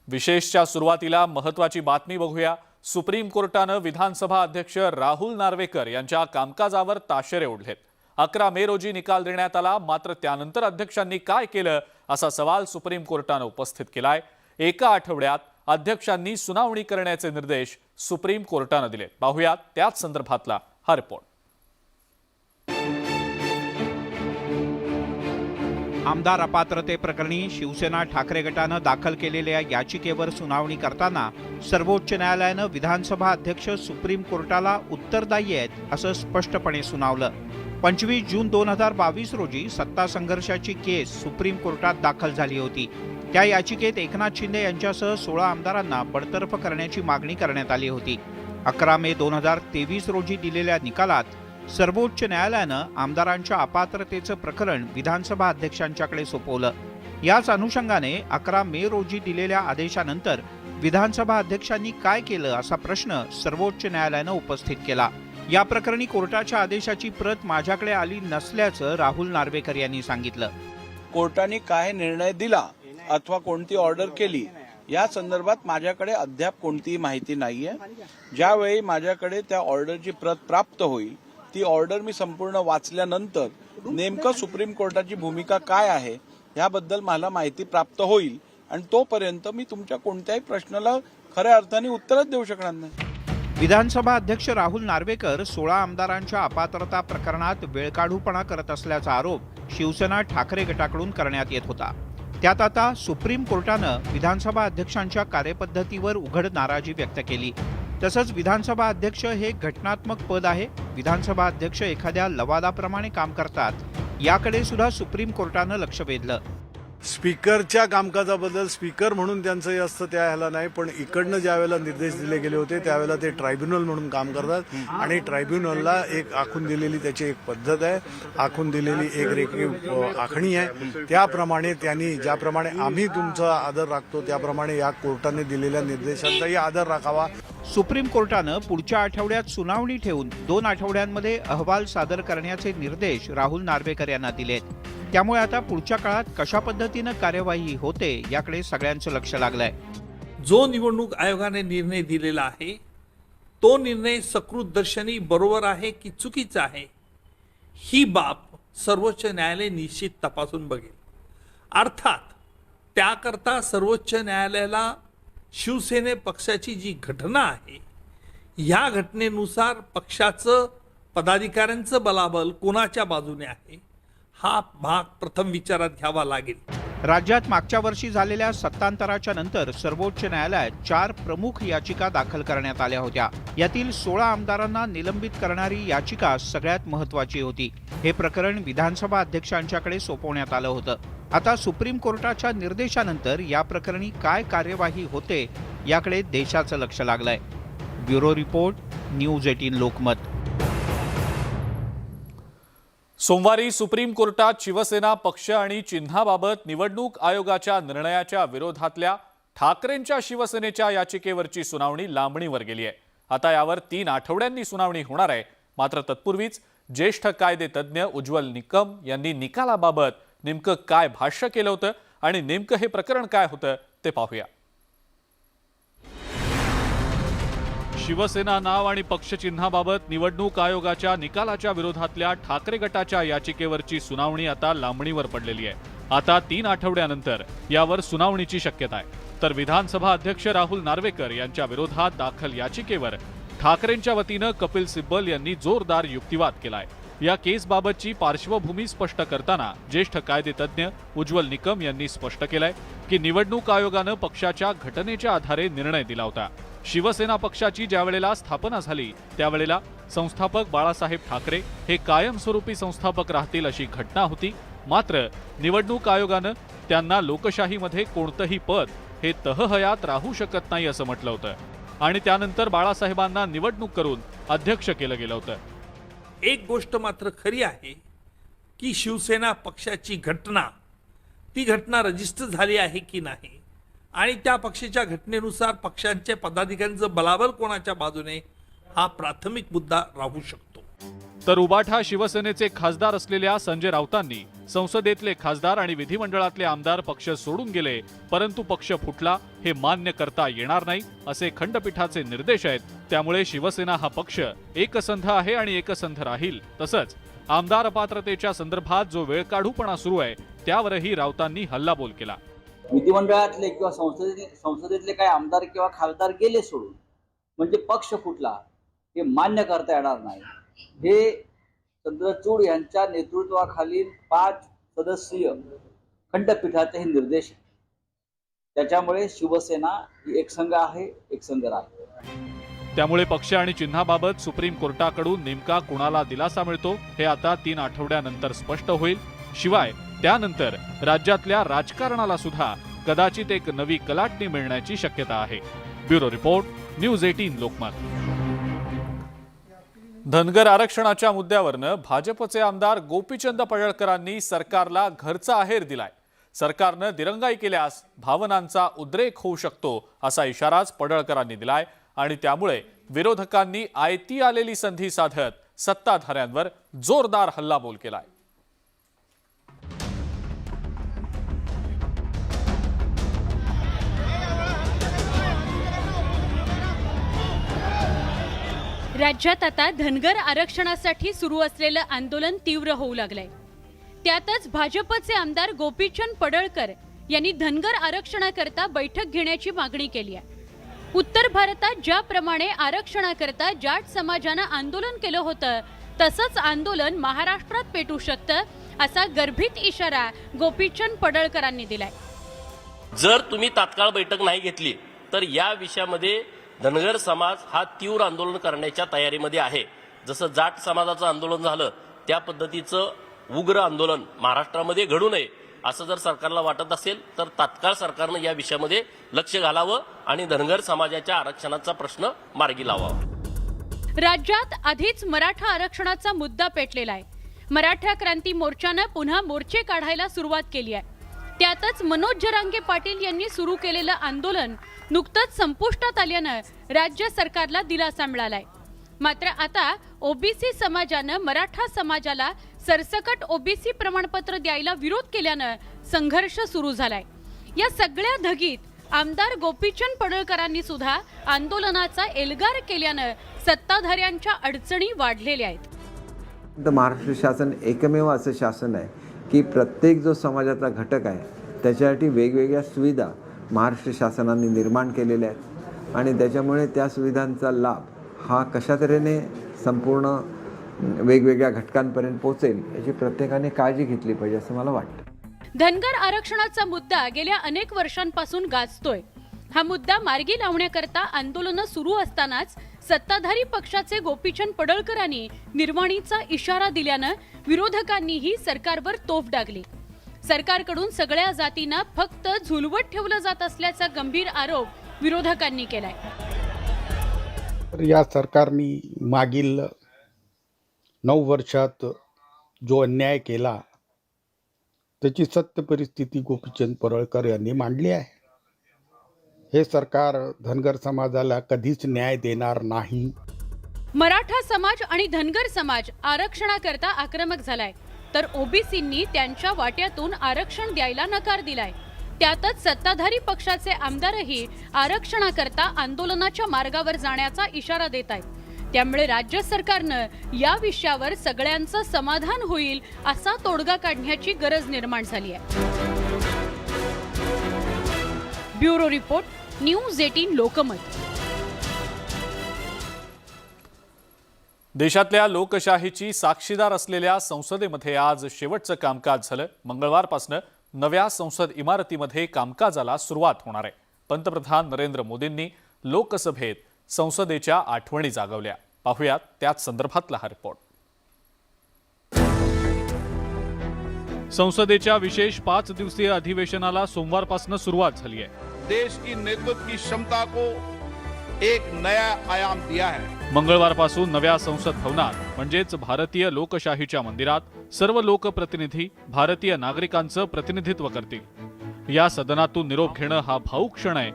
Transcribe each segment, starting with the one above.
विशेषच्या सुरुवातीला महत्त्वाची बातमी बघूया। सुप्रीम कोर्टाने विधानसभा अध्यक्ष राहुल नार्वेकर यांच्या कामकाजावर ताशेरे ओढलेत। 11 मे रोजी निकाल देण्यात आला, मात्र त्यानंतर अध्यक्षांनी काय केलं असा सवाल सुप्रीम कोर्टाने उपस्थित केलाय। एका आठवड्यात अध्यक्षांनी सुनावणी करण्याचे निर्देश सुप्रीम कोर्टाने दिले। पाहूया त्याच संदर्भातला हा रिपोर्ट। आमदार अपात्रतेप्रकरणी शिवसेना ठाकरे गटाने दाखल केलेल्या याचिकेवर सुनावणी करताना सर्वोच्च न्यायालयाने विधानसभा अध्यक्ष सुप्रीम कोर्टाला उत्तरदायी आहेत असं स्पष्टपणे सुनावलं। 25 जून 2022 रोजी सत्ता संघर्षाची केस सुप्रीम कोर्टात दाखल झाली होती। त्या याचिकेत एकनाथ शिंदे यांच्यासह 16 आमदारांना बडतर्फ करण्याची मागणी करण्यात आली होती। 11 मे 2023 रोजी दिलेल्या निकालात सर्वोच्च न्यायालयानं आमदारांच्या अपात्रतेचं प्रकरण विधानसभा अध्यक्षांच्याकडे सोपवलं। याच अनुषंगाने 11 मे रोजी दिलेल्या आदेशानंतर विधानसभा अध्यक्षांनी काय केलं असा प्रश्न सर्वोच्च न्यायालयानं उपस्थित केला। या प्रकरणी कोर्टाच्या आदेशाची प्रत माझ्याकडे आली नसल्याचं राहुल नार्वेकर यांनी सांगितलं। कोर्टाने काय निर्णय दिला अथवा कोणती ऑर्डर केली या संदर्भात माझ्याकडे अद्याप कोणतीही माहिती नाहीये। ज्यावेळी माझ्याकडे त्या ऑर्डरची प्रत प्राप्त होईल ती ऑर्डर मी संपूर्ण वाचल्यानंतर नेमकं सुप्रीम कोर्टाची भूमिका काय आहे याबद्दल मला माहिती प्राप्त होईल आणि तोपर्यंत मी तुमच्या कोणत्याही प्रश्नाला खऱ्या अर्थाने उत्तरच देऊ शकणार नाही। विधानसभा अध्यक्ष राहुल नार्वेकर 16 आमदारांच्या अपात्रता प्रकरणात वेळकाढूपणा करत असल्याचा आरोप शिवसेना ठाकरे गटाकडून करण्यात येत होता। त्यात आता सुप्रीम कोर्टानं विधानसभा अध्यक्षांच्या कार्यपद्धतीवर उघड नाराजी व्यक्त केली। तसंच विधानसभा अध्यक्ष हे घटनात्मक पद आहे, विधानसभा अध्यक्ष एखाद्या लवादाप्रमाणे काम करतात याकडे सुद्धा सुप्रीम कोर्टानं लक्ष वेधलं। स्पीकरच्या कामकाजाबद्दल स्पीकर म्हणून त्यांचं हे असतं त्या ह्याला नाही, पण इकडनं ज्या वेळेला निर्देश दिले गेले होते त्यावेळेला ते ट्रायब्युनल म्हणून काम करतात आणि ट्रायब्युनलला एक आखून दिलेली त्याची एक पद्धत आहे, आखून दिलेली एक रेखीव आखणी आहे। त्याप्रमाणे त्यांनी ज्याप्रमाणे आम्ही तुमचा आदर राखतो त्याप्रमाणे या कोर्टाने दिलेल्या निर्देशांचाही आदर राखावा। सुप्रीम कोर्टानं पुढच्या आठवड्यात सुनावणी ठेवून 2 आठवड्यांमध्ये अहवाल सादर करण्याचे निर्देश राहुल नार्वेकर यांना दिलेत। त्यामुळे आता पुढच्या काळात कशा पद्धतीने कार्यवाही होते याकडे सगळ्यांचं लक्ष लागलंय। जो निवडणूक आयोगाने निर्णय दिलेला आहे तो निर्णय सकृतदर्शनी बरोबर आहे की चुकीचा आहे ही बाब सर्वोच्च न्यायालय निश्चित तपासून बघेल। अर्थात त्याकरता सर्वोच्च न्यायालयाला शिवसेने पक्षाची जी घटना आहे या घटनेनुसार पक्षाचं पदाधिकाऱ्यांचं बलाबल कोणाच्या बाजूने आहे हा भाग प्रथम विचारात घ्यावा लागेल। राज्यात मागच्या वर्षी झालेल्या सत्तांतराच्या नंतर सर्वोच्च न्यायालयात 4 प्रमुख याचिका दाखल करण्यात आल्या होत्या। यातील 16 आमदारांना निलंबित करणारी याचिका सगळ्यात महत्त्वाची होती। हे प्रकरण विधानसभा अध्यक्षांच्याकडे सोपवण्यात आलं होतं। आता सुप्रीम कोर्टाच्या निर्देशानंतर या प्रकरणी काय कार्यवाही होते याकडे देशाचं लक्ष लागलंय। Bureau report, news 18 Lokmat. सोमवारी सुप्रीम कोर्टात शिवसेना पक्ष आणि चिन्हाबाबत निवडणूक आयोगाच्या निर्णयाच्या विरोधातल्या ठाकरेंच्या शिवसेनेच्या याचिकेवरची सुनावणी लांबणीवर गेली आहे। आता यावर 3 आठवड्यांनी सुनावणी होणार आहे। मात्र तत्पूर्वीच ज्येष्ठ कायदे तज्ज्ञ उज्ज्वल निकम यांनी निकालाबाबत नेमकं काय भाष्य केलं होतं आणि नेमकं हे प्रकरण काय होतं ते पाहूया। शिवसेना नाव आणि पक्षचिन्हाबाबत निवडणूक आयोगाच्या निकालाच्या विरोधातल्या ठाकरे गटाच्या याचिकेवरची सुनावणी आता लांबणीवर पडलेली आहे। आता 3 आठवड्यानंतर यावर सुनावणीची शक्यता आहे। तर विधानसभा अध्यक्ष राहुल नार्वेकर यांच्या विरोधात दाखल याचिकेवर ठाकरेंच्या वतीनं कपिल सिब्बल यांनी जोरदार युक्तिवाद केलाय। या केसबाबतची पार्श्वभूमी स्पष्ट करताना ज्येष्ठ कायदेतज्ञ उज्ज्वल निकम यांनी स्पष्ट केलंय की निवडणूक आयोगानं पक्षाच्या घटनेच्या आधारे निर्णय दिला होता। शिवसेना पक्षाची ज्यावेळेला स्थापना झाली त्यावेळेला संस्थापक बाळासाहेब ठाकरे हे कायमस्वरूपी संस्थापक राहतील अशी घटना होती। मात्र निवडणूक आयोगानं त्यांना लोकशाहीमध्ये कोणतंही पद हे तहहयात राहू शकत नाही असं म्हटलं होतं आणि त्यानंतर बाळासाहेबांना निवडणूक करून अध्यक्ष केलं गेलं होतं। एक गोष्ट मात्र खरी आहे की शिवसेना पक्षाची घटना ती घटना रजिस्टर झाली आहे की नाही आणि त्या पक्षाच्या घटनेनुसार पक्षांच्या पदाधिकाऱ्यांचं बलाबल कोणाच्या बाजूने हा प्राथमिक मुद्दा राहू शकतो। तर उबाठा शिवसेनेचे खासदार असलेल्या संजय राऊतांनी संसदेतले खासदार आणि विधिमंडळातले आमदार पक्ष सोडून गेले, परंतु पक्ष फुटला हे मान्य करता येणार नाही असे खंडपीठाचे निर्देश आहेत. त्यामुळे शिवसेना हा पक्ष एकसंध आहे आणि एकसंध राहील. तसंच आमदार अपात्रतेच्या संदर्भात जो वेळकाढूपणा सुरू आहे त्यावरही राऊतांनी हल्लाबोल केला. विधिमंडळातले किंवा संसदेतले काही आमदार किंवा खासदार गेले सोडून म्हणजे पक्ष फुटला हे मान्य करता येणार नाही. हे चंद्रचूड यांच्या नेतृत्वाखालील 5 सदस्यीय खंडपीठाचे हे निर्देश आहेत. त्याच्यामुळे शिवसेना ही एकसंघ आहे, एकसंघ राहील. त्यामुळे पक्ष आणि चिन्हाबाबत सुप्रीम कोर्टाकडून नेमका कुणाला दिलासा मिळतो हे आता 3 आठवड्यानंतर स्पष्ट होईल. शिवाय त्यानंतर राज्यातल्या राजकारणाला सुद्धा कदाचित एक नवी कलाटणी मिळण्याची शक्यता आहे. Bureau report, news 18 Lokmat. Dhangar आरक्षणाच्या मुद्द्यावरनं भाजपचे आमदार गोपीचंद पडळकरांनी सरकारला घरचा आहेर दिलाय. सरकारनं दिरंगाई केल्यास भावनांचा उद्रेक होऊ शकतो असा इशाराच पडळकरांनी दिलाय आणि त्यामुळे विरोधकांनी आयती आलेली संधी साधत सत्ताधाऱ्यांवर जोरदार हल्लाबोल केलाय. राज्यात आता धनगर आरक्षणासाठी सुरू असलेलं आंदोलन तीव्र होऊ लागलंय. त्यातच भाजपचे आमदार गोपीचंद पडळकर यांनी धनगर आरक्षणाकरता बैठक घेण्याची मागणी केली आहे. उत्तर भारतात ज्याप्रमाणे आरक्षणाकरता जाट समाजानं आंदोलन केलं होतं तसंच आंदोलन महाराष्ट्रात पेटू शकतं असा गर्भित इशारा गोपीचंद पडळकरांनी दिलाय. जर तुम्ही तात्काळ बैठक नाही घेतली तर या विषयामध्ये धनगर समाज हा तीव्र आंदोलन करण्याच्या तयारीमध्ये आहे. जसं जाट समाजाचं आंदोलन झालं त्या पद्धतीचं उग्र आंदोलन महाराष्ट्रामध्ये घडू नये असं जर सरकारला वाटत असेल तर तात्काळ सरकारनं या विषयामध्ये लक्ष घालावं आणि धनगर समाजाच्या आरक्षणाचा प्रश्न मार्गी लावावा. राज्यात आधीच मराठा आरक्षणाचा मुद्दा पेटलेला आहे. मराठा क्रांती मोर्चानं पुन्हा मोर्चे काढायला सुरुवात केली आहे. त्यातच मनोज जरांगे पाटील यांनी सुरू केलेलं आंदोलन नुकतंच संपुष्टात आल्यानं राज्य सरकारला दिलासा मिळालाय. मात्र आता ओबीसी समाजानं मराठा समाजाला सरसकट ओबीसी प्रमाणपत्र द्यायला विरोध केल्यानं संघर्ष सुरू झालाय. या सगळ्या धगीत आमदार गोपीचंद पडळकरांनी सुद्धा आंदोलनाचा एल्गार केल्यानं सत्ताधाऱ्यांच्या अडचणी वाढलेल्या आहेत. महाराष्ट्र शासन एकमेव असं शासन आहे की प्रत्येक जो समाजाचा घटक आहे त्याच्यासाठी वेगवेगळ्या सुविधा महाराष्ट्र शासनाने निर्माण केलेल्या आहेत आणि त्याच्यामुळे त्या सुविधांचा लाभ हा कशा तऱ्हेने संपूर्ण वेगवेगळ्या घटकांपर्यंत पोहोचेल याची प्रत्येकाने काळजी घेतली पाहिजे असं मला वाटतं. धनगर आरक्षणाचा मुद्दा गेल्या अनेक वर्षांपासून गाजतोय. हा मुद्दा मार्गी लावण्याकरता आंदोलनं सुरू असतानाच सत्ताधारी पक्षाचे गोपीचंद पडळकरांनी निर्वाणीचा इशारा दिल्यानं विरोधकांनीही सरकारवर तोफ डागली. सरकारकडून सगळ्या जातींना फक्त झुलवत ठेवलं जात असल्याचा गंभीर आरोप विरोधकांनी केलाय. या सरकारने मागील 9 वर्षात जो अन्याय केला त्याची सत्य परिस्थिती गोपीचंद पडळकर यांनी मांडली आहे. हे सरकार धनगर समाजाला कधीच न्याय देणार नाही. मराठा समाज आणि धनगर समाज आरक्षणाकरता आक्रमक झालाय तर ओबीसींनी त्यांच्या वाट्यातून आरक्षण द्यायला नकार दिलाय. त्यातच सत्ताधारी पक्षाचे आमदारही आरक्षणाकरता आंदोलनाच्या मार्गावर जाण्याचा इशारा देत आहेत. त्यामुळे राज्य सरकारनं या विषयावर सगळ्यांचं समाधान होईल असा तोडगा काढण्याची गरज निर्माण झाली आहे. Bureau report, news 18 Lokmat. देशातल्या लोकशाहीची साक्षीदार असलेल्या संसदेमध्ये आज शेवटचं कामकाज झालं. मंगळवारपासून नव्या संसद इमारतीमध्ये कामकाजाला सुरुवात होणार आहे. पंतप्रधान नरेंद्र मोदींनी लोकसभेत संसदेच्या आठवणी जागवल्या. पाहुयात त्याच संदर्भातला हा रिपोर्ट. संसदेच्या विशेष 5 दिवसीय अधिवेशनाला सोमवारपासून सुरुवात झाली आहे. देश की नेतृत्व की क्षमता को एक नया आयाम दिया है. मंगळवारपासून नव्या संसद भवनात म्हणजेच भारतीय लोकशाहीच्या मंदिरात सर्व लोकप्रतिनिधी भारतीय नागरिकांचं प्रतिनिधित्व करतील. या सदनातून निरोप घेणं हा भावूक क्षण आहे.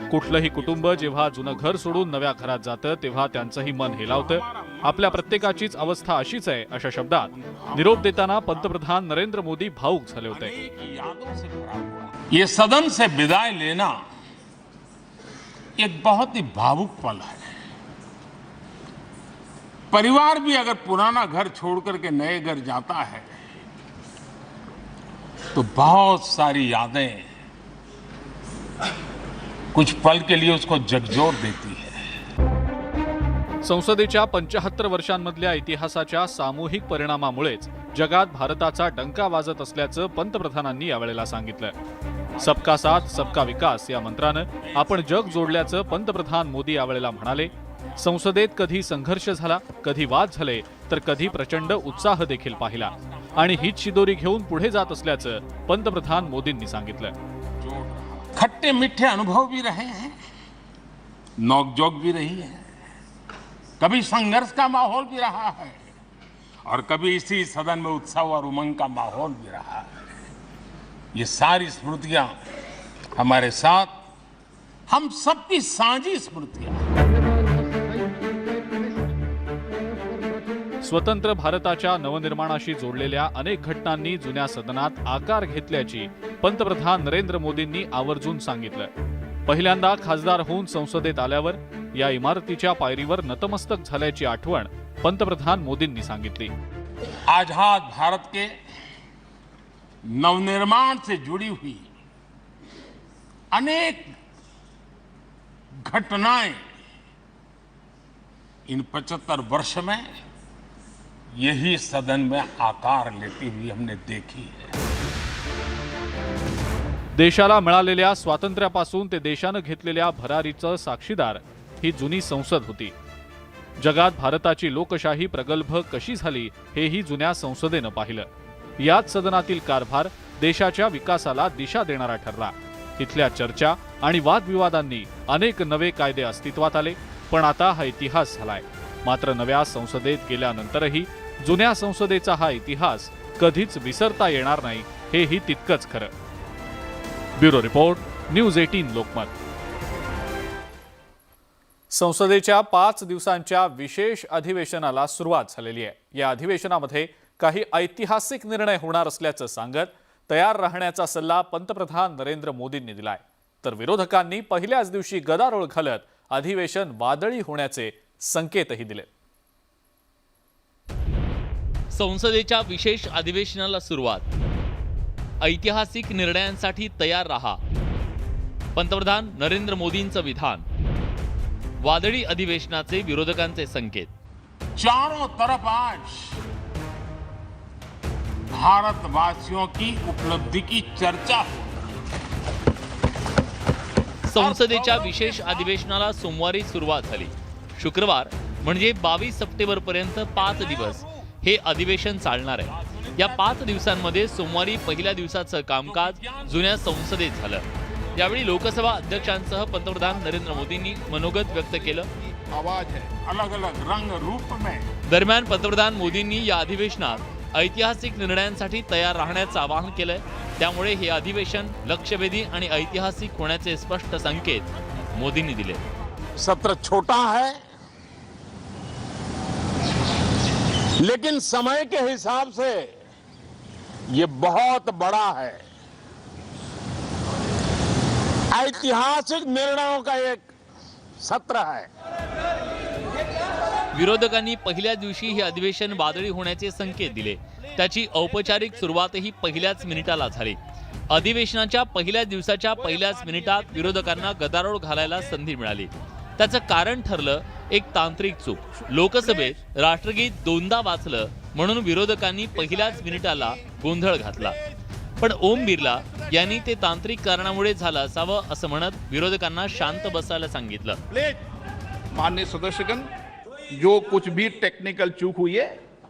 कुठलंही कुटुंब जेव्हा जुनं घर सोडून नव्या घरात जातं तेव्हा त्यांचंही मन हेलावतं. आपल्या प्रत्येकाचीच अवस्था अशीच आहे अशा शब्दात निरोप देताना पंतप्रधान नरेंद्र मोदी भावुक झाले होते। ये सदन से विदाई लेना एक बहुत ही भावुक पल है। परिवार भी अगर पुराना घर छोड़ करके नए घर जाता है तो बहुत सारी यादें कुछ पल के लिए उसको झकझोर देती है। संसदेच्या 75 वर्षांमधल्या इतिहासाच्या सामूहिक परिणामामुळेच जगात भारताचा डंका वाजत असल्याचं पंतप्रधानांनी यावेळेला सांगितलं। सबका साथ सबका विकास या मंत्रानं आपण जग जोडल्याचं पंतप्रधान मोदी यावेळेला म्हणाले। संसदेत कधी संघर्ष झाला, कधी वाद झाले, तर कधी प्रचंड उत्साह देखील पाहिला आणि हीच शिदोरी घेऊन पुढे जात असल्याचं पंतप्रधान मोदींनी सांगितलं। खट्टे मीठे अनुभव भी रहे हैं, नोकझोंक भी रही है, कभी संघर्ष का माहौल भी रहा है और कभी इसी सदन में उत्साह और उमंग का माहौल भी रहा है। ये सारी स्मृतियां हमारे साथ, हम सबकी साझी स्मृतियां। स्वतंत्र भारताच्या नवनिर्माणाशी जोडलेल्या अनेक घटनांनी जुन्या सदनात आकार घेतल्याची पंतप्रधान नरेंद्र मोदींनी आवर्जून सांगितलं। पहिल्यांदा खासदार होऊन संसदेत आल्यावर या इमारतीच्या पायरीवर नतमस्तक झाल्याची आठवण पंतप्रधान मोदींनी सांगितली। आजाद भारत के नवनिर्माण से जुड़ी हुई अनेक घटनाएं इन 75 वर्ष में यही सदन में आकार लेती हुई हमने देखी है। देशाला मिळालेल्या स्वातंत्र्यापासून ते देशानं घेतलेल्या भरारीचं साक्षीदार ही जुनी संसद होती। जगात भारताची लोकशाही प्रगल्भ कशी झाली हेही जुन्या संसदेनं पाहिलं। याच सदनातील कारभार देशाच्या विकासाला दिशा देणारा ठरला। इथल्या चर्चा आणि वादविवादांनी अनेक नवे कायदे अस्तित्वात आले, पण आता हा इतिहास झालाय। मात्र नव्या संसदेत गेल्यानंतरही जुन्या संसदेचा हा इतिहास कधीच विसरता येणार नाही, हेही तितकंच खरं। Bureau report, news 18 Lokmat. संसदेच्या 5 दिवसांच्या विशेष अधिवेशनाला सुरुवात झालेली आहे। या अधिवेशनामध्ये काही ऐतिहासिक निर्णय होणार असल्याचं सांगत तयार राहण्याचा सल्ला पंतप्रधान नरेंद्र मोदींनी दिलाय, तर विरोधकांनी पहिल्याच दिवशी गदारोळ घालत अधिवेशन वादळी होण्याचे संकेतही दिले। संसदेच्या विशेष अधिवेशनाला सुरुवात, ऐतिहासिक निर्णयांसाठी तयार रहा, पंतप्रधान नरेंद्र मोदींचं विधान, वादळी अधिवेशनाचे विरोधकांचे संकेत। चारों तरफ आज भारतवासियों की उपलब्धि की चर्चा हो। संसदेच्या विशेष अधिवेशनाला सोमवारी सुरुवात झाली। शुक्रवार म्हणजे 22 सप्टेंबर पर्यंत 5 दिवस हे अधिवेशन चालणार आहे। या 5 दिवसांमध्ये सोमवारी पहिल्या दिवसाचं कामकाज जुन्या संसदेत झालं। यावेळी लोकसभा अध्यक्षांसह पंतप्रधान नरेंद्र मोदींनी मनोगत व्यक्त केलं। आवाज है अलग अलग रंग रूप में। दरम्यान पंतप्रधान मोदींनी या अधिवेशनात ऐतिहासिक निर्णयांसाठी तयार राहण्याचं आवाहन केलंय। त्यामुळे हे अधिवेशन लक्षवेधी आणि ऐतिहासिक होण्याचे स्पष्ट संकेत मोदींनी दिले। सत्र छोटा है लेकिन समय के हिसाब से ये बहुत बड़ा है। ऐतिहासिक निर्णयों का एक सत्र है। विरोधकांनी पहिल्या दिवशी हे अधिवेशन वादळी होण्याचे संकेत दिले। त्याची औपचारिक सुरुवातही पहिल्याच मिनिटाला झाली। अधिवेशनाच्या पहिल्या दिवसाच्या पहिल्याच मिनिटात विरोधकांना गदारोळ घालायला संधी मिळाली। त्याचं कारण ठरलं एक तांत्रिक चूक। लोकसभेत राष्ट्रगीत दोनदा वाचलं म्हणून विरोधकांनी पहिल्याच मिनिटाला गोंधळ घातला, पण ओम बिर्ला यांनी ते तांत्रिक कारणामुळे झालं असावं असं म्हणत विरोधकांना शांत बसायला सांगितलं। माननीय सदस्यगण, जो कुछ भी टेक्निकल चूक हुई है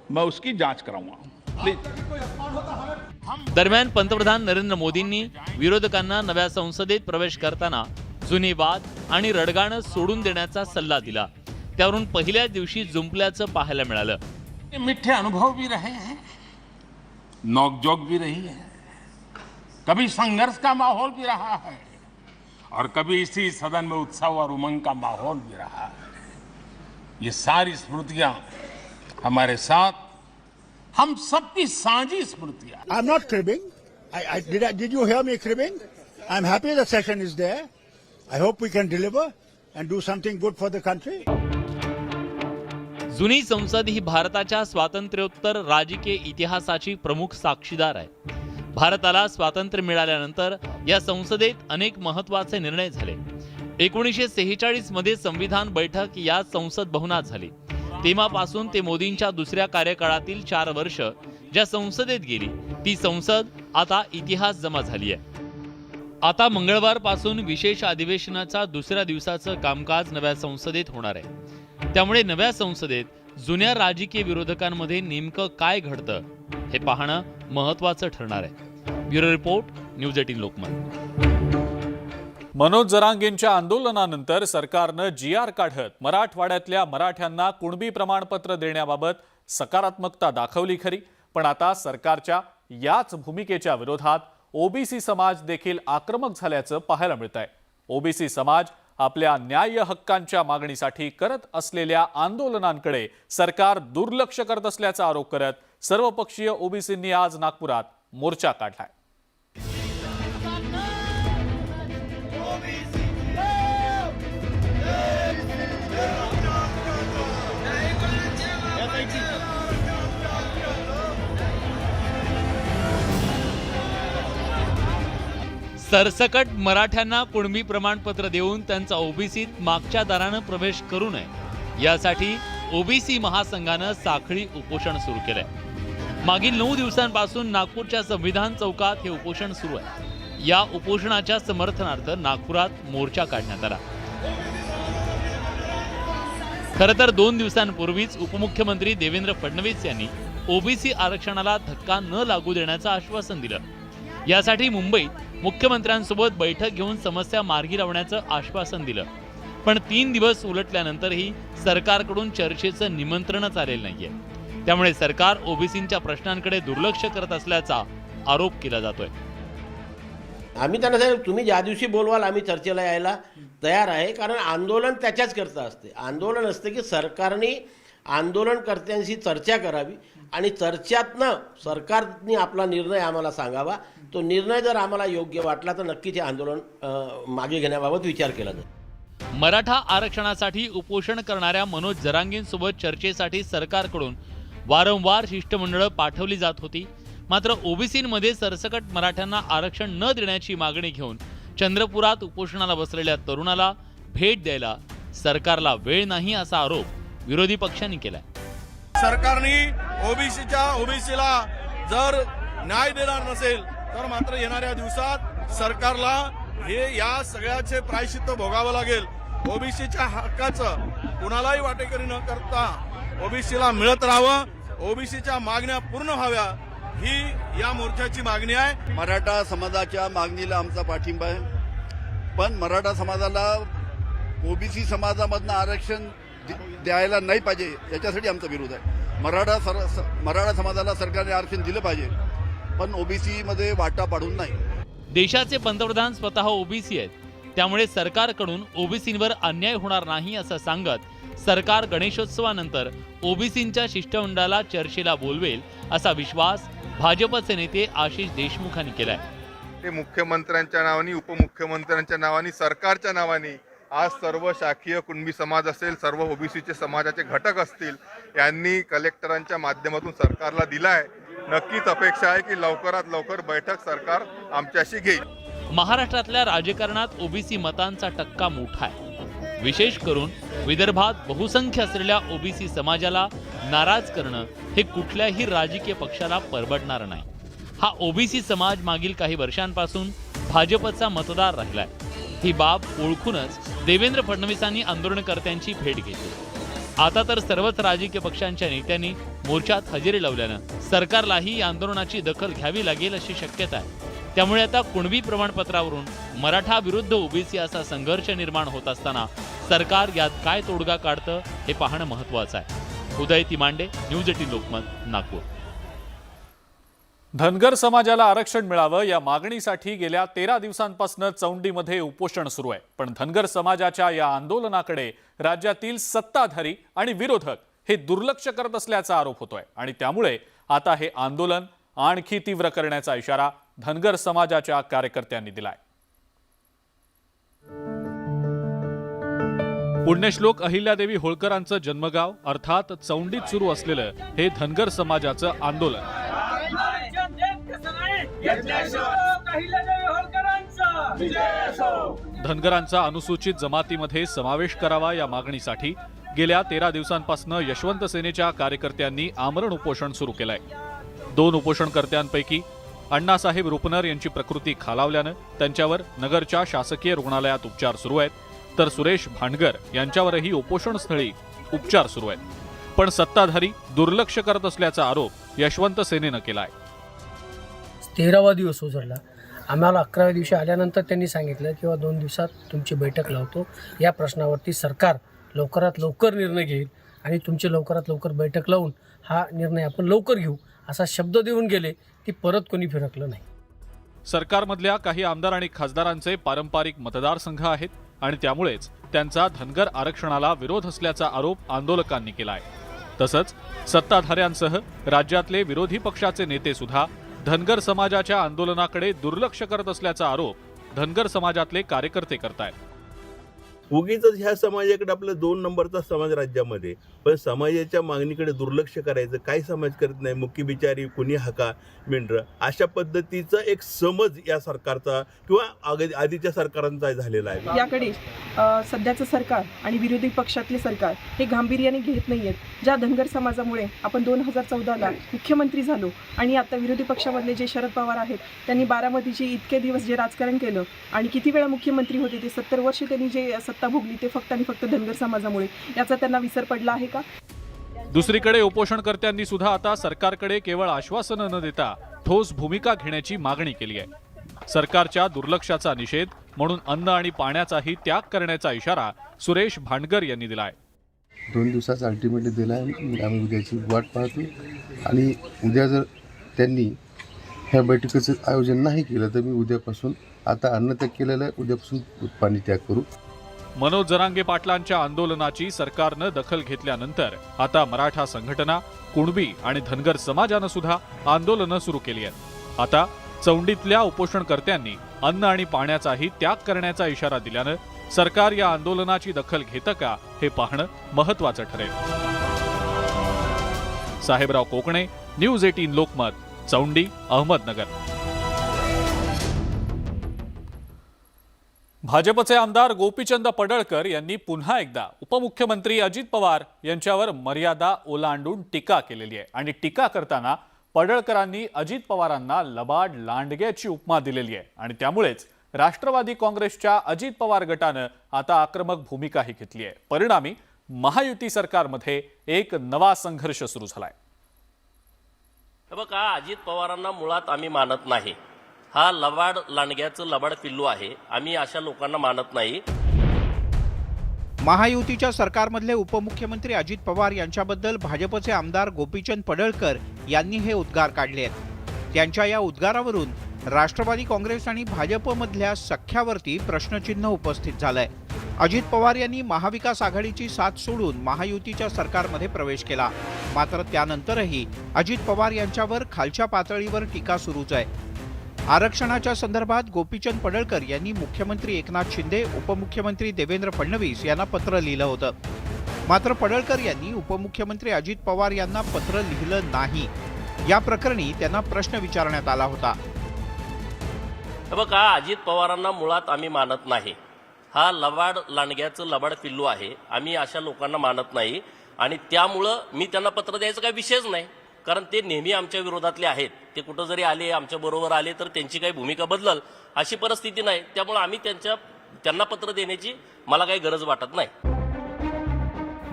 मैं उसकी जांच कराऊंगा। प्लीज। दरम्यान पंतप्रधान नरेंद्र मोदींनी विरोधकांना नव्या संसदेत प्रवेश करताना जुने वाद आणि रडगाणं सोडून देण्याचा सल्ला दिला। त्यावरून पहिल्या दिवशी जुंपल्याचं पाहायला मिळालं। मीठे अनुभव भी रहे हैं, नोकझोंक भी रही है, कभी संघर्ष का माहौल भी रहा है और कभी इसी सदन में उत्साह और उमंग का माहौल भी रहा है। ये सारी स्मृतियां हमारे साथ, हम सबकी साझी स्मृतियां। I'm not cribbing. Did you hear me cribbing? I'm happy the session is there. I hope we can deliver and do something good for the country. जुनी संसद ही भारताच्या स्वातंत्र्योत्तर राजकीय इतिहासाची प्रमुख साक्षीदार आहे. भारताला स्वातंत्र्य मिळाल्यानंतर या संसदेत अनेक महत्त्वाचे निर्णय झाले. 1946 मध्ये संविधान बैठक या संसद भवनात झाली. तेव्हापासून ते मोदींच्या दुसऱ्या कार्यकाळातील 4 वर्ष ज्या संसदेत गेली ती संसद आता इतिहास जमा झाली आहे. आता मंगळवारपासून विशेष अधिवेशनाचा दुसऱ्या दिवसाचं कामकाज नव्या संसदेत होणार आहे. त्यामुळे नव्या संसदेत जुन्या राजकीय विरोधकांमध्ये नेमकं काय घडतं हे पाहणं महत्त्वाचं ठरणार आहे. Bureau report, news 18 Lokmat. Manoj जरांगेंच्या आंदोलनानंतर सरकारनं GR काढत मराठवाड्यातल्या मराठ्यांना कुणबी प्रमाणपत्र देण्याबाबत सकारात्मकता दाखवली खरी, पण आता सरकारच्या याच भूमिकेच्या विरोधात ओबीसी समाज देखील आक्रमक झाल्याचं पाहायला मिळतंय. ओबीसी समाज आपल्या न्याय्य हक्कांच्या मागणीसाठी करत असलेल्या आंदोलनांकडे सरकार दुर्लक्ष करत असल्याचा आरोप करत सर्वपक्षीय ओबीसींनी आज नागपुरात मोर्चा काढलाय. सरसकट मराठ्यांना कुणबी प्रमाणपत्र देऊन त्यांचा ओबीसीत मागच्या दारानं प्रवेश करू नये यासाठी ओबीसी महासंघानं साखळी उपोषण सुरू केलंय. मागील 9 दिवसांपासून नागपूरच्या संविधान चौकात हे उपोषण सुरू आहे. या उपोषणाच्या समर्थनार्थ नागपुरात मोर्चा काढण्यात आला. खरं तर 2 दिवसांपूर्वीच उपमुख्यमंत्री देवेंद्र फडणवीस यांनी ओबीसी आरक्षणाला धक्का न लागू देण्याचं आश्वासन दिलं. यासाठी मुंबईत मुख्यमंत्र्यांसोबत बैठक घेऊन समस्या मार्गी लावण्याचं आश्वासन दिलं. पण 3 दिवस उलटल्यानंतरही सरकारकडून चर्चेचं निमंत्रणच आलेलं नाहीये. त्यामुळे सरकार ओबीसींच्या प्रश्नांकडे दुर्लक्ष करत असल्याचा आरोप केला जातोय. आम्ही त्यांना सांगितलं तुम्ही ज्या दिवशी बोलवाल आम्ही चर्चेला यायला तयार आहे, कारण आंदोलन त्याच्याच करता असते. आंदोलन असते की सरकारने आंदोलनकर्त्यांशी चर्चा करावी आणि चर्चेतनं सरकारने आपला निर्णय आम्हाला सांगावा. तो निर्णय जर आम्हाला योग्य वाटला तर नक्कीच हे आंदोलन मागे घेण्याबाबत विचार केला जाईल. मराठा आरक्षणासाठी उपोषण करणाऱ्या मनोज जरांगेंसोबत चर्चेसाठी सरकारकडून वारंवार शिष्टमंडळं पाठवली जात होती. मात्र ओबीसींमध्ये सरसकट मराठ्यांना आरक्षण न देण्याची मागणी घेऊन चंद्रपुरात उपोषणाला बसलेल्या तरुणाला भेट द्यायला सरकारला वेळ नाही असा आरोप विरोधी पक्षांनी केलाय. सरकारने ओबीसीला जर न्याय देणार नसेल तर मात्र येणाऱ्या दिवसात सरकारला या सगळ्याचे प्रायश्चित्त भोगावं लागेल. ओबीसीच्या हक्काचं कुणालाही वाटेकरी न करता ओबीसीला मिळत राहावं, ओबीसीच्या मागण्या पूर्ण व्हाव्या ही या मोर्चाची मागणी आहे. मराठा समाजाच्या मागणीला आमचा पाठिंबा आहे, पण मराठा समाजाला ओबीसी समाजामधनं आरक्षण द्यायला नाही पाहिजे याच्यासाठी आमचा विरोध आहे. मराठा समाजाला सरकारने आरक्षण दिलं पाहिजे, पण ओबीसी मध्ये वाटा पाडून नाही. देशाचे पंतप्रधान स्वतः ओबीसी आहेत, त्यामुळे सरकारकडून ओबीसींवर अन्याय होणार नाही असं सांगत सरकार गणेशोत्सवानंतर ओबीसींच्या शिष्टमंडळाला चर्चेला बोलवेल असा विश्वास भाजपचे नेते आशिष देशमुखांनी केलाय. ते मुख्यमंत्र्यांच्या नावाने, उपमुख्यमंत्र्यांच्या नावाने, सरकारच्या नावाने आज सर्व शाखीय कुणबी समाज असेल, सर्व ओबीसीचे समाजाचे घटक असतील, यांनी कलेक्टरांच्या माध्यमातून सरकारला दिलाय. नक्कीच अपेक्षा आहे की लवकरात लवकर बैठक सरकार आमच्याशी घेईल. महाराष्ट्रातल्या राजकारणात ओबीसी मतांचा टक्का मोठा आहे. विशेष करून विदर्भात बहुसंख्य असलेल्या ओबीसी समाजाला नाराज करणं हे कुठल्याही राजकीय पक्षाला परवडणार नाही. हा ओबीसी समाज मागील काही वर्षांपासून भाजपचा मतदार राहिलाय. ही बाब ओळखूनच देवेंद्र फडणवीसांनी आंदोलनकर्त्यांची भेट घेतली. आता तर सर्वच राजकीय पक्षांच्या नेत्यांनी मोर्चात हजेरी लावल्यानं सरकारलाही या आंदोलनाची दखल घ्यावी लागेल अशी शक्यता आहे. त्यामुळे आता कुणबी प्रमाणपत्रावरून मराठा विरुद्ध ओबीसी असा संघर्ष निर्माण होत असताना सरकार यात काय तोडगा काढतं हे पाहणं महत्त्वाचं आहे. उदय तिमांडे, न्यूज 18 लोकमत, नागपूर. धनगर समाजाला आरक्षण मिळावं या मागणीसाठी गेल्या 13 दिवसांपासून चौंडीमध्ये उपोषण सुरू आहे. पण धनगर समाजाच्या या आंदोलनाकडे राज्यातील सत्ताधारी आणि विरोधक हे दुर्लक्ष करत असल्याचा आरोप होतोय आणि त्यामुळे आता हे आंदोलन आणखी तीव्र करण्याचा इशारा धनगर समाजाच्या कार्यकर्त्यांनी दिलाय. पुण्यश्लोक अहिल्यादेवी होळकरांचं जन्मगाव अर्थात चौंडीत सुरू असलेलं हे धनगर समाजाचं आंदोलन धनगरांचा अनुसूचित जमातीमध्ये समावेश करावा या मागणीसाठी गेल्या 13 दिवसांपासून यशवंत सेनेच्या कार्यकर्त्यांनी आमरण उपोषण सुरू केलंय. 2 उपोषणकर्त्यांपैकी अण्णासाहेब रुपनर यांची प्रकृती खालावल्यानं त्यांच्यावर नगरच्या शासकीय रुग्णालयात उपचार सुरू आहेत, तर सुरेश भांडगर यांच्यावरही उपोषणस्थळी उपचार सुरू आहेत. पण सत्ताधारी दुर्लक्ष करत असल्याचा आरोप यशवंत सेनेनं केलाय. 13वा दिवस उजळला. आम्हाला 11व्या दिवशी आल्यानंतर त्यांनी सांगितलं किंवा 2 दिवसात तुमची बैठक लावतो, या प्रश्नावरती सरकार लवकरात लवकर निर्णय घेईल आणि तुमची लवकरात लवकर बैठक लावून हा निर्णय आपण लवकर घेऊ असा शब्द देऊन गेले. ती परत कोणी फिरकलं नाही. सरकारमधल्या काही आमदार आणि खासदारांचे पारंपरिक मतदारसंघ आहेत आणि त्यामुळेच त्यांचा धनगर आरक्षणाला विरोध असल्याचा आरोप आंदोलकांनी केलाय. तसंच सत्ताधाऱ्यांसह राज्यातले विरोधी पक्षाचे नेते सुद्धा धनगर समाजाच्या आंदोलनाकडे दुर्लक्ष करत असल्याचा आरोप धनगर समाजातले कार्यकर्ते करतायत. उगीच ह्या समाजाकडे आपलं 2 नंबरचा समाज राज्यामध्ये, पण समाजाच्या मागणीकडे दुर्लक्ष करायचं. काही समाज करत नाही, मुकी बिचारी कुणी हाका मेंढरं, अशा पद्धतीचा एक समज या सरकारचा किंवा आधीच्या सरकारांचा झालेला आहे. याकडे सध्याचं सरकार आणि विरोधी पक्षातले सरकार हे गांभीर्याने घेत नाही आहेत. ज्या धनगर समाजामुळे आपण 2014ला मुख्यमंत्री झालो आणि आता विरोधी पक्षामधले जे शरद पवार आहेत त्यांनी बारामतीची इतके दिवस जे राजकारण केलं आणि किती वेळा मुख्यमंत्री होते, ते 70 वर्ष त्यांनी जे सत्ता भोगली ते फक्त आणि फक्त धनगर समाजामुळे, याचा त्यांना विसर पडला आहे का? दुसरीकडे उपोषणकर्त्यांनी सुद्धा आता सरकारकडे केवळ आश्वासनं न देता ठोस भूमिका घेण्याची मागणी केली आहे. सरकारच्या दुर्लक्षाचा निषेध म्हणून अन्न आणि पाण्याचाही त्याग करण्याचा इशारा सुरेश भांडगर यांनी दिलाय. 2 दिवसाचा अल्टिमेटली दिला आहे. आम्ही उद्याची वाट पाहतो आणि उद्या जर त्यांनी ह्या बैठकीचं आयोजन नाही केलं तर मी उद्यापासून, आता अन्न त्याग केलेलं आहे, उद्यापासून पाणी त्याग करू. मनोज जरांगे पाटलांच्या आंदोलनाची सरकारनं दखल घेतल्यानंतर आता मराठा संघटना, कुणबी आणि धनगर समाजानं सुद्धा आंदोलनं सुरू केली आहेत. आता चौंडीतल्या उपोषणकर्त्यांनी अन्न आणि पाण्याचाही त्याग करण्याचा इशारा दिल्यानं सरकार या आंदोलनाची दखल घेतं का हे पाहणं महत्त्वाचं ठरेल. साहेबराव कोकणे, न्यूज 18 लोकमत, चौंडी, अहमदनगर. भाजपचे आमदार गोपीचंद पडळकर यांनी पुन्हा एकदा उपमुख्यमंत्री अजित पवार यांच्यावर मर्यादा ओलांडून टीका केलेली आहे आणि टीका करताना पडळकरांनी अजित पवारांना लबाड लांडग्याची उपमा दिलेली आहे आणि त्यामुळेच राष्ट्रवादी काँग्रेसच्या अजित पवार गटानं आता आक्रमक भूमिकाही घेतली आहे. परिणामी महायुती सरकारमध्ये एक नवा संघर्ष सुरू झालाय. बघा, अजित पवारांना मुळात आम्ही मानत नाही. हा लबाड लांडग्याचं लबाड पिल्लू आहे. आम्ही अशा लोकांना मानत नाही. महायुतीच्या सरकारमधले उपमुख्यमंत्री अजित पवार यांच्याबद्दल भाजपचे आमदार गोपीचंद पडळकर यांनी हे उद्गार काढले आहेत. त्यांच्या या उद्गारावरून राष्ट्रवादी काँग्रेस आणि भाजपमधल्या सख्यावरती प्रश्नचिन्ह उपस्थित झालंय. अजित पवार यांनी महाविकास आघाडीची साथ सोडून महायुतीच्या सरकारमध्ये प्रवेश केला. मात्र त्यानंतरही अजित पवार यांच्यावर खालच्या पातळीवर टीका सुरूच आहे. आरक्षणाच्या संदर्भात गोपीचंद पडळकर यांनी मुख्यमंत्री एकनाथ शिंदे, उपमुख्यमंत्री देवेंद्र फडणवीस यांना पत्र लिहिलं होतं. मात्र पडळकर यांनी उपमुख्यमंत्री अजित पवार यांना पत्र लिहिलं नाही. या प्रकरणी त्यांना प्रश्न विचारण्यात आला होता. बघा, अजित पवारांना मुळात आम्ही मानत नाही. हा लबाड लांडग्याचं लबाड पिल्लू आहे. आम्ही अशा लोकांना मानत नाही आणि त्यामुळं मी त्यांना पत्र द्यायचा काही विषयच नाही, कारण ते नेहमी आमच्या विरोधातले आहेत. ते कुठं जरी आले, आमच्या बरोबर आले तर त्यांची काही भूमिका बदलल अशी परिस्थिती नाही. त्यामुळे आम्ही त्यांना पत्र देण्याची मला काही गरज वाटत नाही.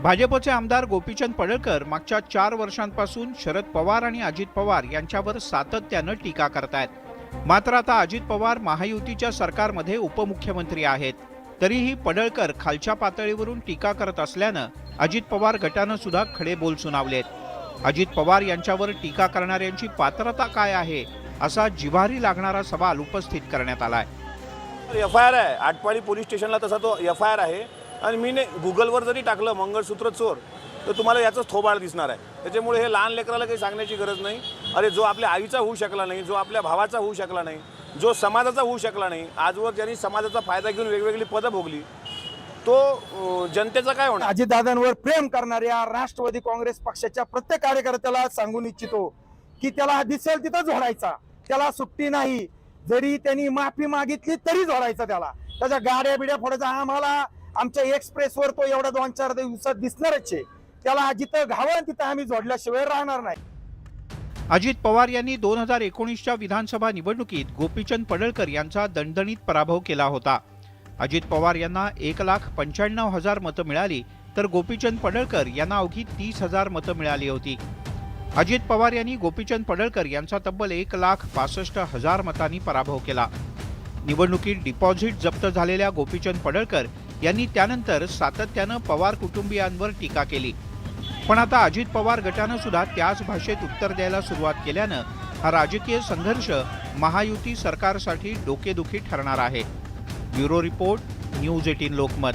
भाजपचे आमदार गोपीचंद पडळकर मागच्या 4 वर्षांपासून शरद पवार आणि अजित पवार यांच्यावर सातत्यानं टीका करतायत. मात्र आता अजित पवार महायुतीच्या सरकारमध्ये उपमुख्यमंत्री आहेत. तरीही पडळकर खालच्या पातळीवरून टीका करत असल्यानं अजित पवार गटानं सुद्धा खडे बोल सुनावलेत. अजित पवार यांच्यावर टीका करणाऱ्यांची पात्रता काय आहे असा जिव्हारी लागणारा सवाल उपस्थित करण्यात आलाय. FIR आहे आटपाडी पोलीस स्टेशनला, तसा तो FIR आहे. आणि मी गुगलवर जरी टाकलं मंगळसूत्र चोर तर तुम्हाला याचंच थोबाड दिसणार आहे. त्याच्यामुळे हे लहान लेकराला काही सांगण्याची गरज नाही. अरे जो आपल्या आईचा होऊ शकला नाही, जो आपल्या भावाचा होऊ शकला नाही, जो समाजाचा होऊ शकला नाही, आजवर ज्यांनी समाजाचा फायदा घेऊन वेगवेगळी पदं भोगली, तो जनतेचा काय होणार. अजितदादांवर प्रेम करणाऱ्या राष्ट्रवादी काँग्रेस पक्षाच्या प्रत्येक कार्यकर्त्याला सांगून इच्छितो की त्याला दिसेल तिथं झोडायचा, त्याला सुट्टी नाही. जरी त्यांनी माफी मागितली तरी झोडायचा, त्याच्या गाड्या बिड्या फोडायचा. आम्हाला आमच्या एक्सप्रेसवर तो एवढा 2-4 दिवसात दिसणारच आहे. त्याला जिथं घावन तिथं आम्ही जोडल्याशिवाय राहणार नाही. अजित पवार यांनी 2019च्या विधानसभा निवडणुकीत गोपीचंद पडळकर यांचा दणदणीत पराभव केला होता. अजित पवार यांना 1,95,000 मतं मिळाली तर गोपीचंद पडळकर यांना अवघी 30,000 मतं मिळाली होती. अजित पवार यांनी गोपीचंद पडळकर यांचा तब्बल 1,65,000 मतांनी पराभव केला. निवडणुकीत डिपॉझिट जप्त झालेल्या गोपीचंद पडळकर यांनी त्यानंतर सातत्यानं पवार कुटुंबियांवर टीका केली. पण आता अजित पवार गटानं सुद्धा त्याच भाषेत उत्तर द्यायला सुरुवात केल्यानं हा राजकीय संघर्ष महायुती सरकारसाठी डोकेदुखी ठरणार आहे. Bureau report, news 18 Lokmat.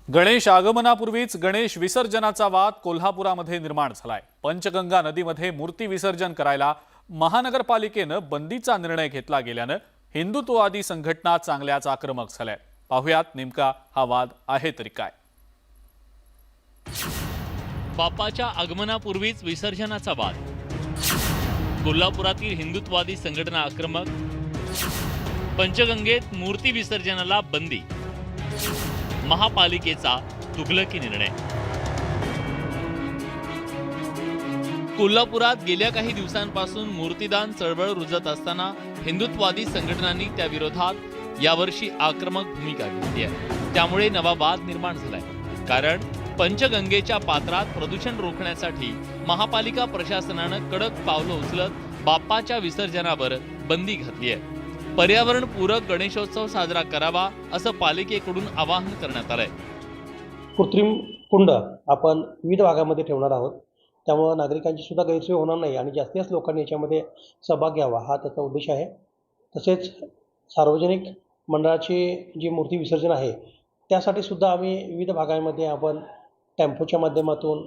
Ganesh आगमनापूर्वीच गणेश विसर्जनाचा वाद कोल्हापुरामध्ये निर्माण झालाय. पंचगंगा नदीमध्ये मूर्ती विसर्जन करायला महानगरपालिकेनं बंदीचा निर्णय घेतला गेल्यानं हिंदुत्ववादी संघटना चांगल्याच आक्रमक झाल्या. पाहुयात नेमका हा वाद आहे तरी काय. बाप्पाच्या आगमनापूर्वीच विसर्जनाचा वाद. कोल्हापुरातील हिंदुत्ववादी संघटना आक्रमक. पंचगंगेत मूर्ती विसर्जनाला बंदी. महापालिकेचा तुघलकी निर्णय. कोल्हापुरात गेल्या काही दिवसांपासून मूर्तीदान चळवळ रुजत असताना हिंदुत्ववादी संघटनांनी त्या विरोधात यावर्षी आक्रमक भूमिका घेतली आहे. त्यामुळे नवा वाद निर्माण झालाय. कारण पंचगंगेच्या पात्रात प्रदूषण रोखण्यासाठी महापालिका प्रशासनानं कडक पावलं उचलत बाप्पाच्या विसर्जनावर बंदी घातली आहे. पर्यावरणपूरक गणेशोत्सव साजरा करावा असं पालिकेकडून आवाहन करण्यात आलंय. कृत्रिम कुंड आपण विविध भागामध्ये ठेवणार आहोत, त्यामुळे नागरिकांची सुद्धा गैरसोय होणार नाही आणि जास्तीत जास्त लोकांनी याच्यामध्ये सहभाग घ्यावा हा त्याचा उद्देश आहे. तसेच सार्वजनिक मंडळाची जी मूर्ती विसर्जन आहे त्यासाठी सुद्धा आम्ही विविध भागांमध्ये आपण टेम्पोच्या माध्यमातून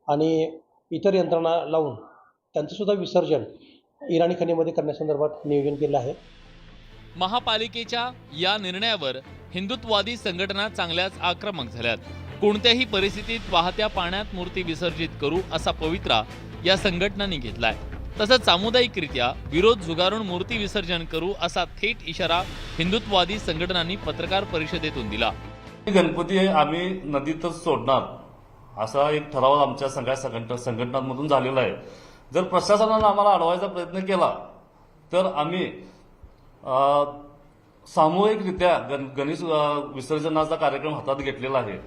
आणि इतर यंत्रणा लावून त्यांचं सुद्धा विसर्जन इराणी खणीमध्ये करण्यासंदर्भात नियोजन केलं आहे. महापालिकेच्या या निर्णयावर हिंदुत्ववादी संघटना चांगल्याच आक्रमक झाल्यात. कोणत्याही परिस्थितीत वाहत्या पाण्यात मूर्ती विसर्जित करू असा पवित्रा या संघटनांनी घेतलाय. तसंच सामुदायिकरित्या विरोध झुगारून मूर्ती विसर्जन करू असा थेट इशारा हिंदुत्ववादी संघटनांनी पत्रकार परिषदेतून दिला. गणपती आम्ही नदीतच सोडणार असा एक ठराव आमच्या सगळ्या संघटनांमधून झालेला आहे. जर प्रशासनानं आम्हाला अडवायचा प्रयत्न केला तर आम्ही सामूहिकरित्या गणेश विसर्जनाचा कार्यक्रम हातात घेतलेला आहे.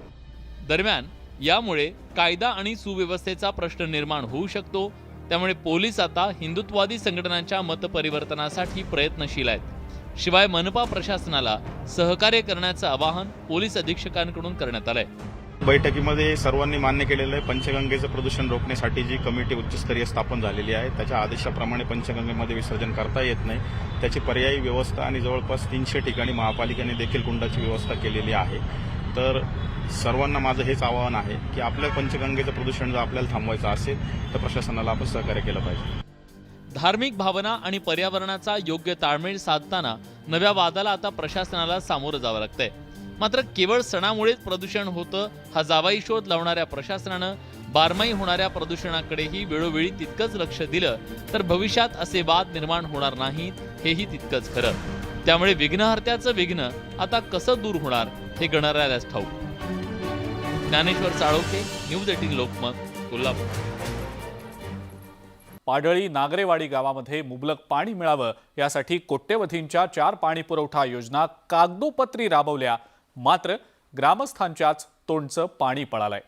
दरम्यान यामुळे कायदा आणि सुव्यवस्थेचा प्रश्न निर्माण होऊ शकतो. त्यामुळे पोलीस आता हिंदुत्ववादी संघटनांच्या मतपरिवर्तनासाठी प्रयत्नशील आहेत. शिवाय मनपा प्रशासनाला सहकार्य करण्याचं आवाहन पोलीस अधीक्षकांकडून करण्यात आलंय. बैठकीमध्ये सर्वांनी मान्य केलेलं आहे पंचगंगेचं प्रदूषण रोखण्यासाठी जी कमिटी उच्चस्तरीय स्थापन झालेली आहे त्याच्या आदेशाप्रमाणे पंचगंगेमध्ये विसर्जन करता येत नाही. त्याची पर्यायी व्यवस्था आणि जवळपास 300 ठिकाणी महापालिकेने देखील कुंडाची व्यवस्था केलेली आहे. तर सर्वांना माझं हेच आवाहन आहे की आपल्या पंचगंगेचं प्रदूषण जर आपल्याला थांबवायचं असेल तर प्रशासनाला आपण सहकार्य केलं पाहिजे. धार्मिक भावना आणि पर्यावरणाचा योग्य ताळमेळ साधताना नव्या वादाला आता प्रशासनाला सामोरं जावं लागतंय. मात्र केवळ सणामुळेच प्रदूषण होतं हा जावाई शोध लावणाऱ्या प्रशासनानं बारमाही होणाऱ्या प्रदूषणाकडेही वेळोवेळी तितकंच लक्ष दिलं तर भविष्यात असे वाद निर्माण होणार नाहीत हेही तितकंच खरं. त्यामुळे विघ्नहर्त्याचं विघ्न आता कसं दूर होणार हे गणरायालाच ठाऊक. ज्ञानेश्वर साळोखे, न्यूज 18 लोकमत, कोल्हापूर. पाडळी नागरेवाडी गावामध्ये मुबलक पाणी मिळावं यासाठी कोट्यवधींच्या 4 पाणी पुरवठा योजना कागदोपत्री राबवल्या. मात्र ग्रामस्थांच्याच तोंडचं पाणी पळालंय.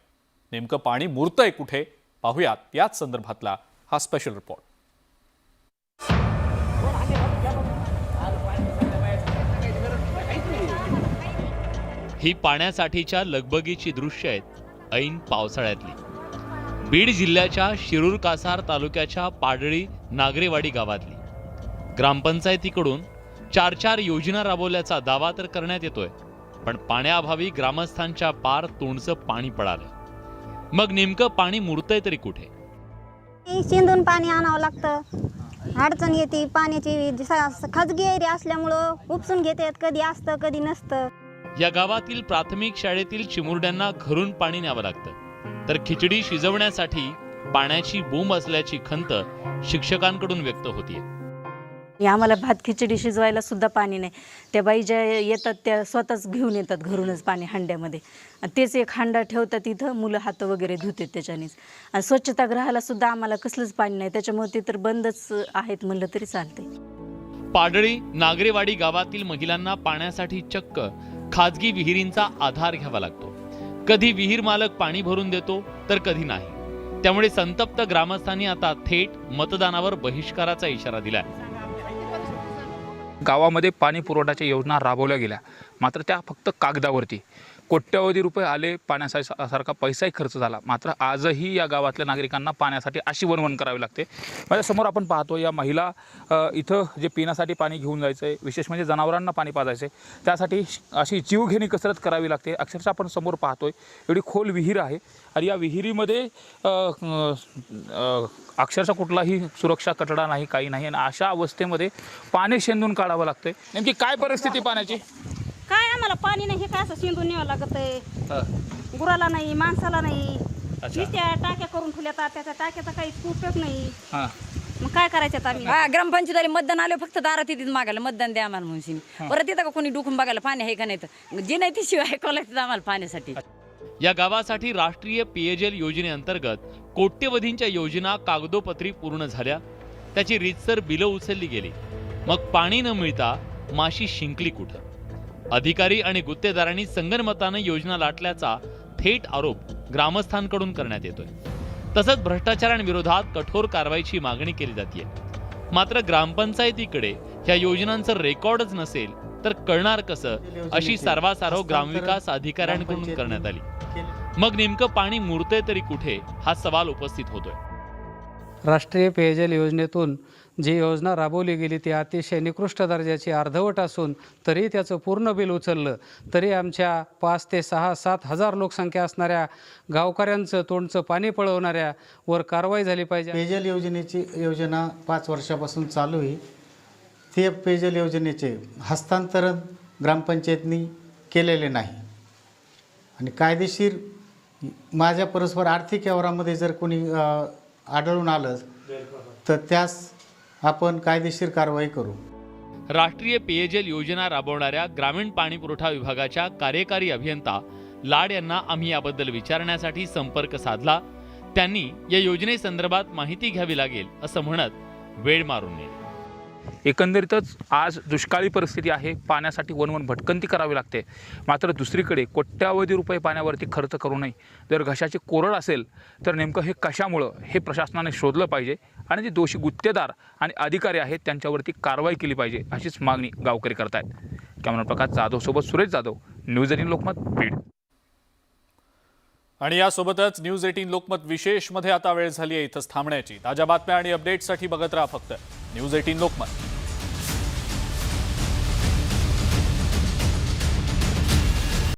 नेमकं पाणी मुरतंय कुठे पाहुयात याच संदर्भातला हा स्पेशल रिपोर्ट. ही पाण्यासाठीच्या लगबगीची दृश्य आहेत ऐन पावसाळ्यातली. बीड जिल्ह्याच्या शिरूर कासार तालुक्याच्या पाडळी नागरेवाडी गावातली ग्रामपंचायतीकडून 4 योजना राबवल्याचा दावा तर करण्यात येतोय, पण पाण्याअभावी ग्रामस्थांच्या पार तोंडचं पाणी पडालंय। मग नेमकं पाणी मुरतंय तरी कुठे? शिंदून पाणी आणावं लागतं, अडचण येते पाण्याची। खाजगी एरिया असल्यामुळं उपसून घेतात, कधी असतं कधी नसतं। या गावातील प्राथमिक शाळेतील चिमुरड्यांना घरून पाणी न्यावं लागतं, तर खिचडी शिजवण्यासाठी पाण्याची बोंब असल्याची खंत शिक्षकांकडून व्यक्त होतीये। आम्हाला भात खिचडी शिजवायला सुद्धा पाणी नाही। त्या बाई ज्या येतात त्या स्वतःच घेऊन येतात घरूनच पाणी हंड्यामध्ये, आणि तेच एक हंडा ठेवतात इथं, मुलं हात वगैरे धुतात त्याच्यानेच। आणि स्वच्छतागृहाला सुद्धा आम्हाला कसलंच पाणी नाही, त्याच्यामुळे ते तर बंदच आहेत म्हणलं तरी चालते। पाडळी नागरेवाडी गावातील महिलांना पाण्यासाठी चक्क खाजगी विहिरींचा आधार घ्यावा लागतो। कधी विहीर मालक पाणी भरून देतो तर कधी नाही। त्यामुळे संतप्त ग्रामस्थांनी आता थेट मतदानावर बहिष्काराचा इशारा दिलाय। गावामध्ये पाणी पुरवठ्याच्या योजना राबवल्या गेल्या, मात्र त्या फक्त कागदावरती। कोट्यवधी रुपये आले, पाण्यासारखा पैसाही खर्च झाला, मात्र आजही या गावातल्या नागरिकांना पाण्यासाठी अशी वणवण करावी लागते। माझ्यासमोर आपण पाहतो या महिला इथं जे पिण्यासाठी पाणी घेऊन जायचं आहे, विशेष म्हणजे जनावरांना पाणी पाजायचं आहे, त्यासाठी अशी जीवघेणी कसरत करावी लागते। अक्षरशः आपण समोर पाहतोय एवढी खोल विहीर आहे, आणि या विहिरीमध्ये अक्षरशः कुठलाही सुरक्षा कटडा नाही, काही नाही, आणि अशा अवस्थेमध्ये पाणी शेंदून काढावं लागतंय। नेमकी काय परिस्थिती पाण्याची? काय आम्हाला पाणी नाही, हे काय असं शिंदून न्यावं लागत आहे। गुराला नाही, माणसाला नाही, नुसत्या टाक्या करून ठेवल्या, त्याच्या टाक्याचा काही उपयोग नाही। मग काय करायचं आम्ही? ग्रामपंचायतीला मतदान आले, फक्त दारात येतील मागायला मतदान द्या आम्हाला म्हणून। परत येतं का कोणी डुकून बघायला पाणी आहे का नाही, तर जे नाही ती शिवाय ऐकावं आम्हाला पाण्यासाठी। या गावासाठी राष्ट्रीय पेयजल योजनेअंतर्गत कोट्यवधींच्या योजना कागदोपत्री पूर्ण झाल्या, त्याची रीतसर बिलं उचलली गेली, मग पाणी न मिळता माशी शिंकली कुठं? अधिकारी आणि गुत्तेदारांनी संगनमतानं योजना लाटल्याचा थेट आरोप ग्रामस्थांकडून करण्यात येतोय। तसंच भ्रष्टाचारांविरोधात कठोर कारवाईची मागणी केली जाते। मात्र ग्रामपंचायतीकडे ह्या योजनांचं रेकॉर्डच नसेल तर कळणार कसं, अशी सारवासारव ग्रामविकास अधिकाऱ्यांकडून करण्यात आली। मग नेमकं पाणी मुरतंय तरी कुठे, हा सवाल उपस्थित होतोय। राष्ट्रीय पेयजल योजनेतून जी योजना राबवली गेली ती अतिशय निकृष्ट दर्जाची, अर्धवट असून तरी त्याचं पूर्ण बिल उचललं तरी आमच्या 5 ते 6, 7 हजार लोकसंख्या असणाऱ्या गावकऱ्यांचं तोंडचं पाणी पळवणाऱ्या वर कारवाई झाली पाहिजे। पेयजल योजनेची योजना 5 वर्षापासून चालू आहे। ते पेयजल योजनेचे हस्तांतरण ग्रामपंचायतनी केलेले नाही, आणि कायदेशीर माझ्या परस्पर आर्थिक व्यवहारामध्ये जर कोणी आढळून आलं तर त्यास आपण कायदेशीर कारवाई करू। राष्ट्रीय पेयजल योजना राबवणाऱ्या ग्रामीण पाणी पुरवठा विभागाच्या कार्यकारी अभियंता लाड यांना आम्ही याबद्दल विचारण्यासाठी संपर्क साधला। त्यांनी या योजनेसंदर्भात माहिती घ्यावी लागेल असं म्हणत वेळ मारून नेली। एकंदरीतच आज दुष्काळी परिस्थिती आहे, पाण्यासाठी वनवन भटकंती करावी लागते, मात्र दुसरीकडे कोट्यावधी रुपये पाण्यावरती खर्च करूनही जर घशाची कोरड असेल तर नेमकं हे कशामुळं हे प्रशासनाने शोधलं पाहिजे, आणि जे दोषी गुत्तेदार आणि अधिकारी आहेत त्यांच्यावरती कारवाई केली पाहिजे, अशीच मागणी गावकरी करतायत। कॅमेरा प्रकाश जाधव सोबत सुरेश जाधव, न्यूज 18 लोकमत, बीड। आणि यासोबतच न्यूज 18 लोकमत विशेषमध्ये आता वेळ झाली आहे इथंच थांबण्याची। ताज्या बातम्या आणि अपडेट्ससाठी बघत राहा फक्त न्यूज 18 लोकमत।